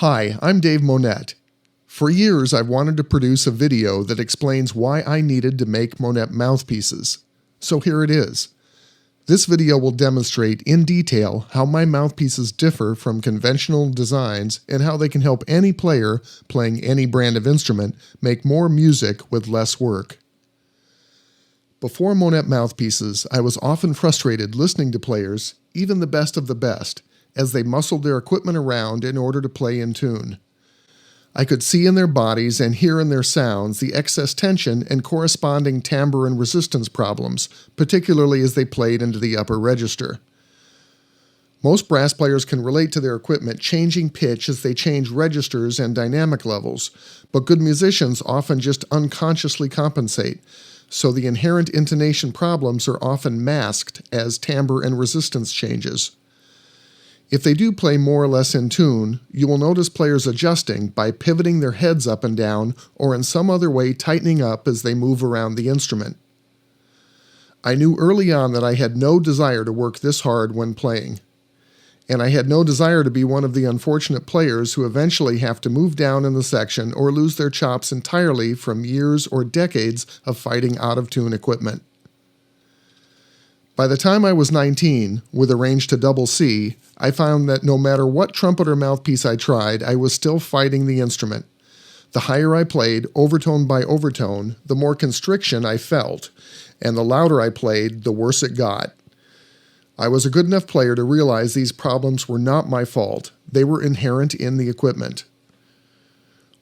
Hi, I'm Dave Monette. For years, I've wanted to produce a video that explains why I needed to make Monette mouthpieces. So here it is. This video will demonstrate in detail how my mouthpieces differ from conventional designs and how they can help any player playing any brand of instrument make more music with less work. Before Monette mouthpieces, I was often frustrated listening to players, even the best of the best, as they muscled their equipment around in order to play in tune. I could see in their bodies and hear in their sounds the excess tension and corresponding timbre and resistance problems, particularly as they played into the upper register. Most brass players can relate to their equipment changing pitch as they change registers and dynamic levels, but good musicians often just unconsciously compensate, so the inherent intonation problems are often masked as timbre and resistance changes. If they do play more or less in tune, you will notice players adjusting by pivoting their heads up and down or in some other way tightening up as they move around the instrument. I knew early on that I had no desire to work this hard when playing, and I had no desire to be one of the unfortunate players who eventually have to move down in the section or lose their chops entirely from years or decades of fighting out-of-tune equipment. By the time I was 19, with a range to double C, I found that no matter what trumpet or mouthpiece I tried, I was still fighting the instrument. The higher I played, overtone by overtone, the more constriction I felt, and the louder I played, the worse it got. I was a good enough player to realize these problems were not my fault. They were inherent in the equipment.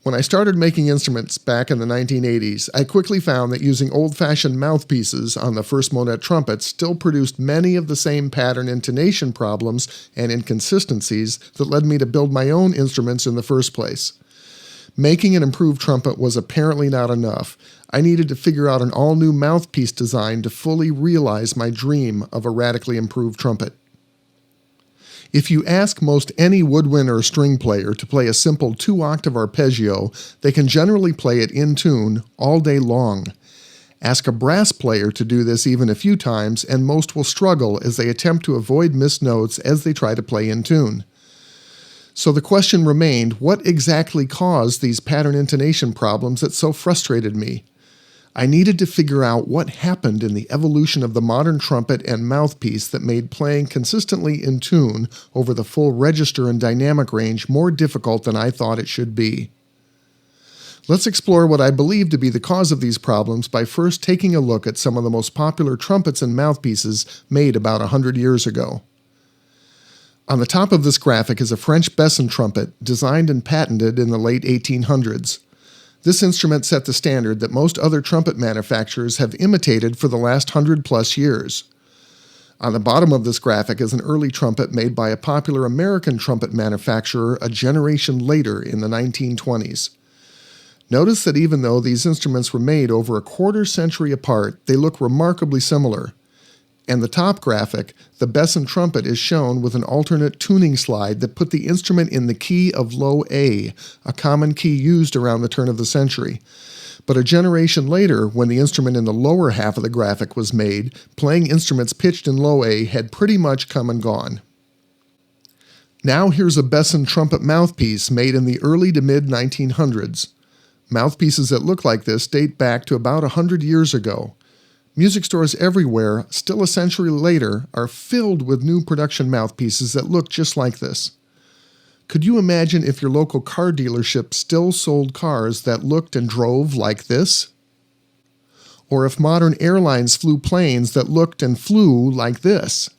When I started making instruments back in the 1980s, I quickly found that using old-fashioned mouthpieces on the first Monette trumpet still produced many of the same pattern intonation problems and inconsistencies that led me to build my own instruments in the first place. Making an improved trumpet was apparently not enough. I needed to figure out an all-new mouthpiece design to fully realize my dream of a radically improved trumpet. If you ask most any woodwind or string player to play a simple 2-octave arpeggio, they can generally play it in tune all day long. Ask a brass player to do this even a few times, and most will struggle as they attempt to avoid missed notes as they try to play in tune. So the question remained, what exactly caused these pattern intonation problems that so frustrated me? I needed to figure out what happened in the evolution of the modern trumpet and mouthpiece that made playing consistently in tune over the full register and dynamic range more difficult than I thought it should be. Let's explore what I believe to be the cause of these problems by first taking a look at some of the most popular trumpets and mouthpieces made about 100 years ago. On the top of this graphic is a French Besson trumpet designed and patented in the late 1800s. This instrument set the standard that most other trumpet manufacturers have imitated for the last 100+ years. On the bottom of this graphic is an early trumpet made by a popular American trumpet manufacturer a generation later in the 1920s. Notice that even though these instruments were made over a quarter century apart, they look remarkably similar. And the top graphic, the Besson trumpet, is shown with an alternate tuning slide that put the instrument in the key of low A, a common key used around the turn of the century. But a generation later, when the instrument in the lower half of the graphic was made, playing instruments pitched in low A had pretty much come and gone. Now here's a Besson trumpet mouthpiece made in the early to mid-1900s. Mouthpieces that look like this date back to about 100 years ago. Music stores everywhere, still a century later, are filled with new production mouthpieces that look just like this. Could you imagine if your local car dealership still sold cars that looked and drove like this? Or if modern airlines flew planes that looked and flew like this?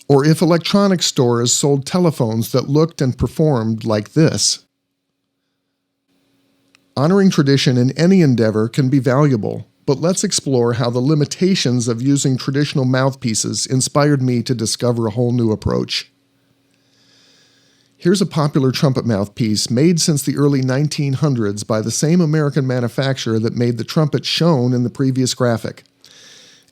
Or if electronics stores sold telephones that looked and performed like this? Honoring tradition in any endeavor can be valuable. But let's explore how the limitations of using traditional mouthpieces inspired me to discover a whole new approach. Here's a popular trumpet mouthpiece made since the early 1900s by the same American manufacturer that made the trumpet shown in the previous graphic.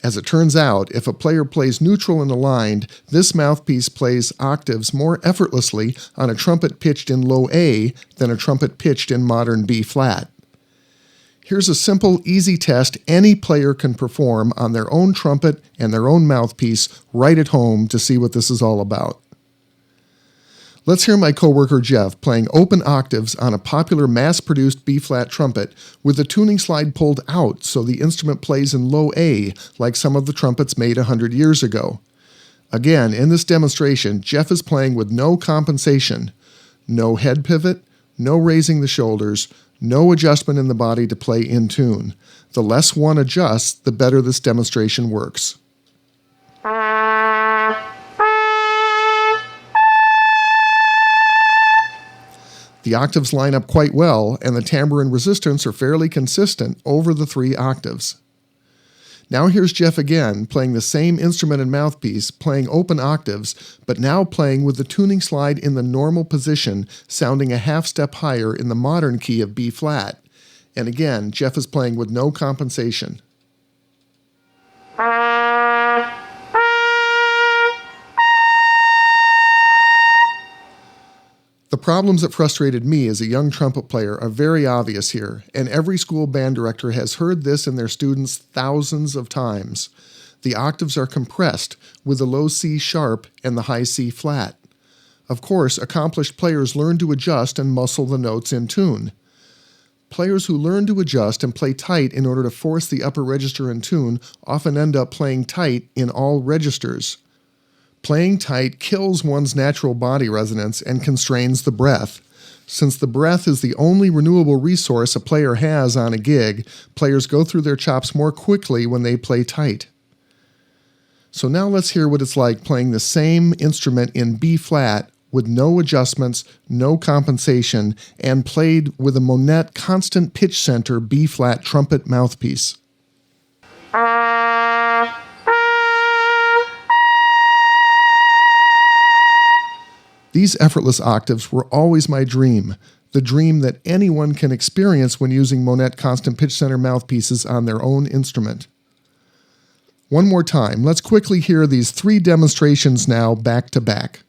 As it turns out, if a player plays neutral and aligned, this mouthpiece plays octaves more effortlessly on a trumpet pitched in low A than a trumpet pitched in modern B-flat. Here's a simple, easy test any player can perform on their own trumpet and their own mouthpiece right at home to see what this is all about. Let's hear my coworker Jeff playing open octaves on a popular mass-produced B-flat trumpet with the tuning slide pulled out so the instrument plays in low A like some of the trumpets made 100 years ago. Again, in this demonstration, Jeff is playing with no compensation, no head pivot, no raising the shoulders, no adjustment in the body to play in tune. The less one adjusts, the better this demonstration works. The octaves line up quite well, and the timbre and resistance are fairly consistent over the 3 octaves. Now here's Jeff again, playing the same instrument and mouthpiece, playing open octaves, but now playing with the tuning slide in the normal position, sounding a half step higher in the modern key of B flat. And again, Jeff is playing with no compensation. The problems that frustrated me as a young trumpet player are very obvious here, and every school band director has heard this in their students thousands of times. The octaves are compressed with the low C sharp and the high C flat. Of course, accomplished players learn to adjust and muscle the notes in tune. Players who learn to adjust and play tight in order to force the upper register in tune often end up playing tight in all registers. Playing tight kills one's natural body resonance and constrains the breath. Since the breath is the only renewable resource a player has on a gig, players go through their chops more quickly when they play tight. So now let's hear what it's like playing the same instrument in B flat with no adjustments, no compensation, and played with a Monette constant pitch center B flat trumpet mouthpiece. These effortless octaves were always my dream, the dream that anyone can experience when using Monette constant pitch center mouthpieces on their own instrument. One more time, let's quickly hear these 3 demonstrations now back to back.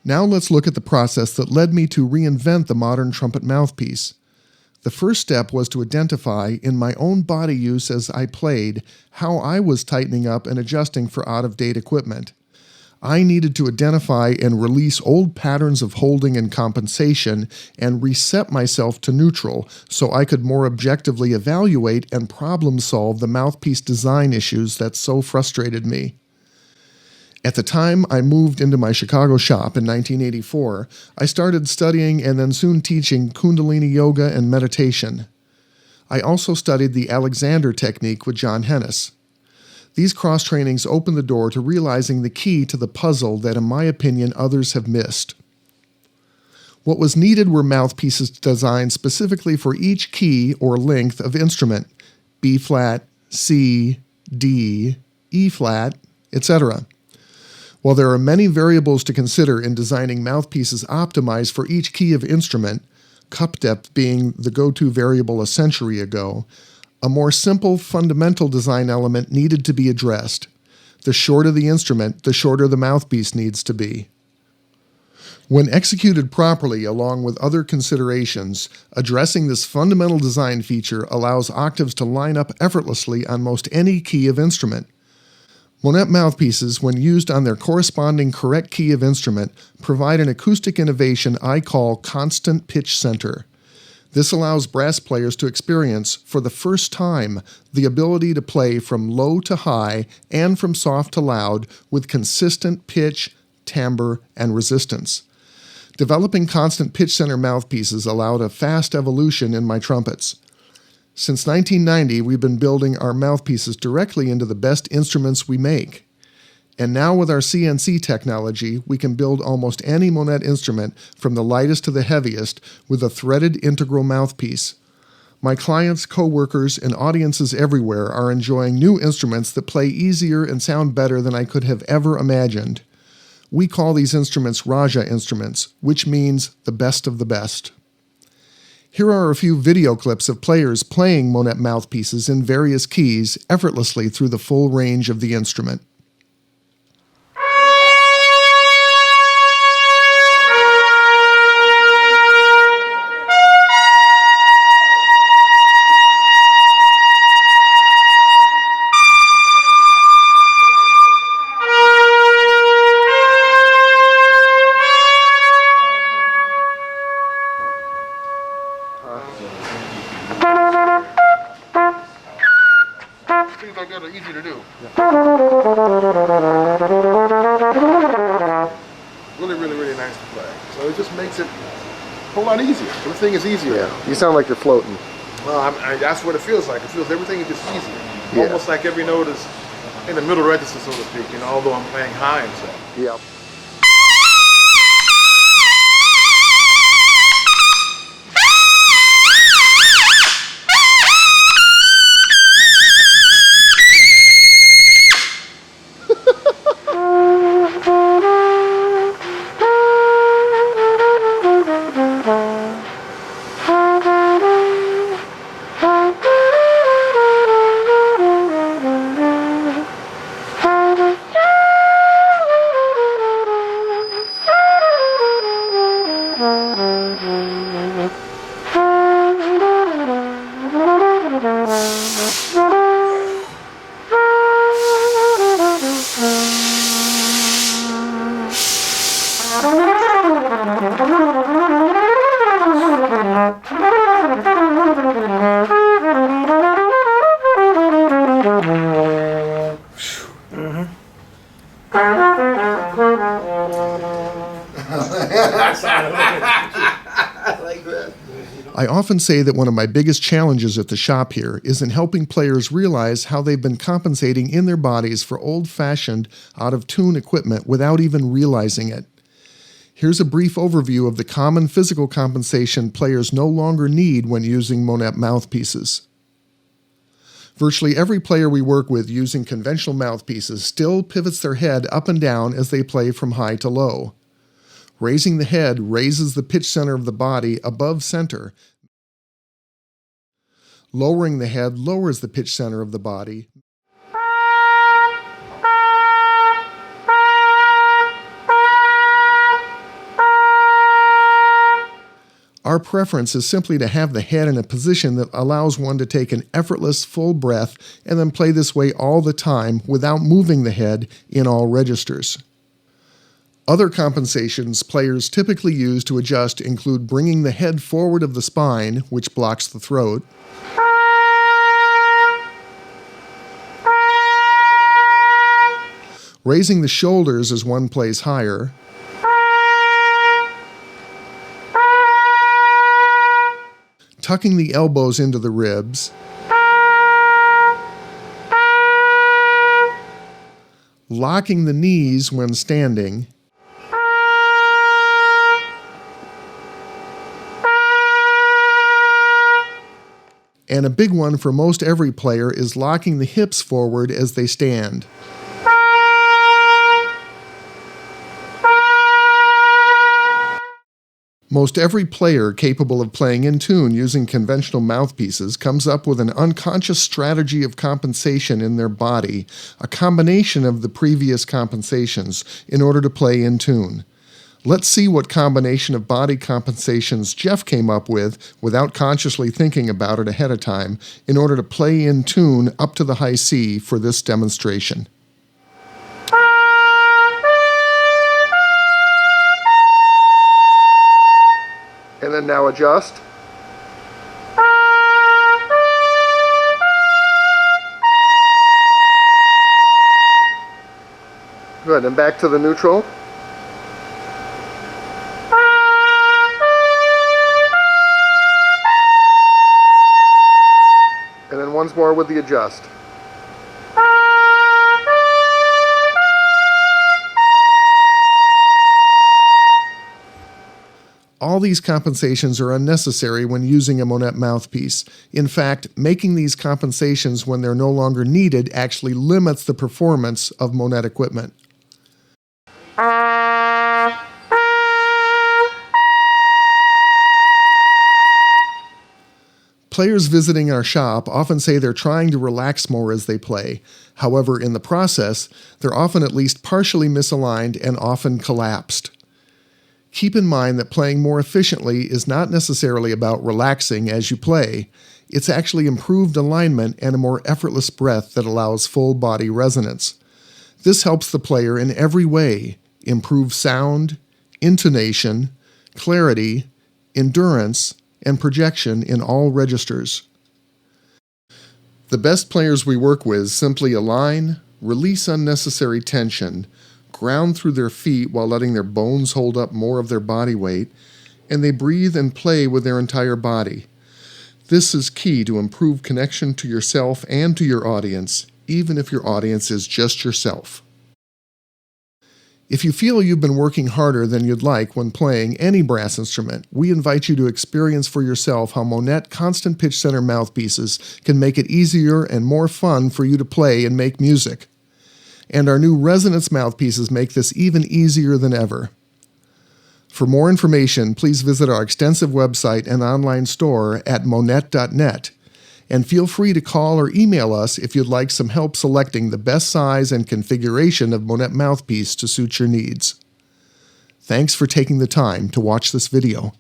Now let's look at the process that led me to reinvent the modern trumpet mouthpiece. The first step was to identify, in my own body use as I played, how I was tightening up and adjusting for out-of-date equipment. I needed to identify and release old patterns of holding and compensation and reset myself to neutral so I could more objectively evaluate and problem-solve the mouthpiece design issues that so frustrated me. At the time I moved into my Chicago shop in 1984, I started studying and then soon teaching Kundalini yoga and meditation. I also studied the Alexander technique with John Hennis. These cross-trainings opened the door to realizing the key to the puzzle that, in my opinion, others have missed. What was needed were mouthpieces designed specifically for each key or length of instrument, B flat, C, D, E flat, etc. While there are many variables to consider in designing mouthpieces optimized for each key of instrument, cup depth being the go-to variable a century ago, a more simple fundamental design element needed to be addressed. The shorter the instrument, the shorter the mouthpiece needs to be. When executed properly along with other considerations, addressing this fundamental design feature allows octaves to line up effortlessly on most any key of instrument. Monette mouthpieces, when used on their corresponding correct key of instrument, provide an acoustic innovation I call constant pitch center. This allows brass players to experience, for the first time, the ability to play from low to high and from soft to loud with consistent pitch, timbre, and resistance. Developing constant pitch center mouthpieces allowed a fast evolution in my trumpets. Since 1990, we've been building our mouthpieces directly into the best instruments we make. And now with our CNC technology, we can build almost any Monette instrument, from the lightest to the heaviest, with a threaded integral mouthpiece. My clients, co-workers, and audiences everywhere are enjoying new instruments that play easier and sound better than I could have ever imagined. We call these instruments Raja instruments, which means the best of the best. Here are a few video clips of players playing Monette mouthpieces in various keys effortlessly through the full range of the instrument. like that are easy to do. Really, really, really nice to play. So it just makes it a whole lot easier. Everything is easier. Yeah, you sound like you're floating. Well, that's what it feels like. It feels everything is just easier. Yeah. Almost like every note is in the middle register, so to speak, although I'm playing high and stuff. Yep. I often say that one of my biggest challenges at the shop here is in helping players realize how they've been compensating in their bodies for old-fashioned, out-of-tune equipment without even realizing it. Here's a brief overview of the common physical compensation players no longer need when using Monette mouthpieces. Virtually every player we work with using conventional mouthpieces still pivots their head up and down as they play from high to low. Raising the head raises the pitch center of the body above center. Lowering the head lowers the pitch center of the body. Our preference is simply to have the head in a position that allows one to take an effortless full breath and then play this way all the time without moving the head in all registers. Other compensations players typically use to adjust include bringing the head forward of the spine, which blocks the throat, raising the shoulders as one plays higher, tucking the elbows into the ribs, locking the knees when standing, and a big one for most every player is locking the hips forward as they stand. Most every player capable of playing in tune using conventional mouthpieces comes up with an unconscious strategy of compensation in their body, a combination of the previous compensations, in order to play in tune. Let's see what combination of body compensations Jeff came up with without consciously thinking about it ahead of time in order to play in tune up to the high C for this demonstration. And then now adjust. Good, and back to the neutral. And then once more with the adjust. All these compensations are unnecessary when using a Monette mouthpiece. In fact, making these compensations when they're no longer needed actually limits the performance of Monette equipment. Players visiting our shop often say they're trying to relax more as they play. However, in the process, they're often at least partially misaligned and often collapsed. Keep in mind that playing more efficiently is not necessarily about relaxing as you play. It's actually improved alignment and a more effortless breath that allows full body resonance. This helps the player in every way: improve sound, intonation, clarity, endurance, and projection in all registers. The best players we work with simply align, release unnecessary tension, ground through their feet while letting their bones hold up more of their body weight, and they breathe and play with their entire body. This is key to improve connection to yourself and to your audience, even if your audience is just yourself. If you feel you've been working harder than you'd like when playing any brass instrument, we invite you to experience for yourself how Monette constant pitch center mouthpieces can make it easier and more fun for you to play and make music. And our new resonance mouthpieces make this even easier than ever. For more information, please visit our extensive website and online store at monette.net, and feel free to call or email us if you'd like some help selecting the best size and configuration of Monette mouthpiece to suit your needs. Thanks for taking the time to watch this video.